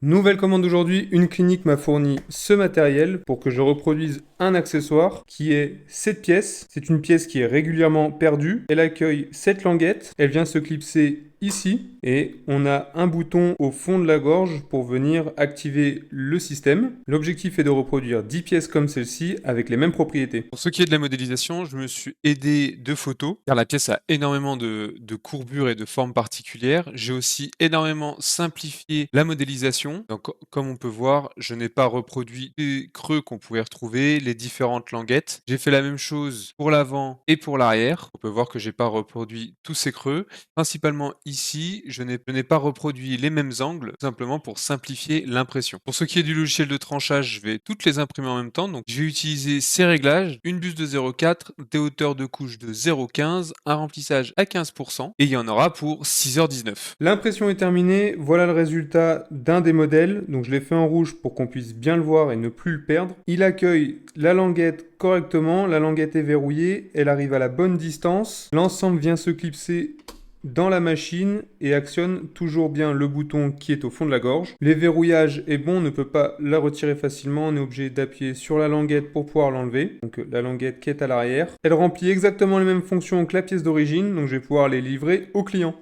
Nouvelle commande d'aujourd'hui, une clinique m'a fourni ce matériel pour que je reproduise un accessoire qui est cette pièce. C'est une pièce qui est régulièrement perdue. Elle accueille cette languette. Elle vient se clipser ici et on a un bouton au fond de la gorge pour venir activer le système. L'objectif est de reproduire 10 pièces comme celle-ci avec les mêmes propriétés. Pour ce qui est de la modélisation, je me suis aidé de photos, car la pièce a énormément de courbures et de formes particulières. J'ai aussi énormément simplifié la modélisation. Donc, comme on peut voir, je n'ai pas reproduit les creux qu'on pouvait retrouver, les différentes languettes. J'ai fait la même chose pour l'avant et pour l'arrière. On peut voir que j'ai pas reproduit tous ces creux. Principalement ici, je n'ai pas reproduit les mêmes angles, tout simplement pour simplifier l'impression. Pour ce qui est du logiciel de tranchage, je vais toutes les imprimer en même temps. Donc, je vais utiliser ces réglages, une buse de 0,4, des hauteurs de couche de 0,15, un remplissage à 15%, et il y en aura pour 6h19. L'impression est terminée, voilà le résultat d'un des modèles. Donc je l'ai fait en rouge pour qu'on puisse bien le voir et ne plus le perdre. Il accueille la languette correctement, la languette est verrouillée, elle arrive à la bonne distance. L'ensemble vient se clipser dans la machine et actionne toujours bien le bouton qui est au fond de la gorge. Les verrouillages est bon, on ne peut pas la retirer facilement, on est obligé d'appuyer sur la languette pour pouvoir l'enlever. Donc la languette qui est à l'arrière. Elle remplit exactement les mêmes fonctions que la pièce d'origine, donc je vais pouvoir les livrer au client.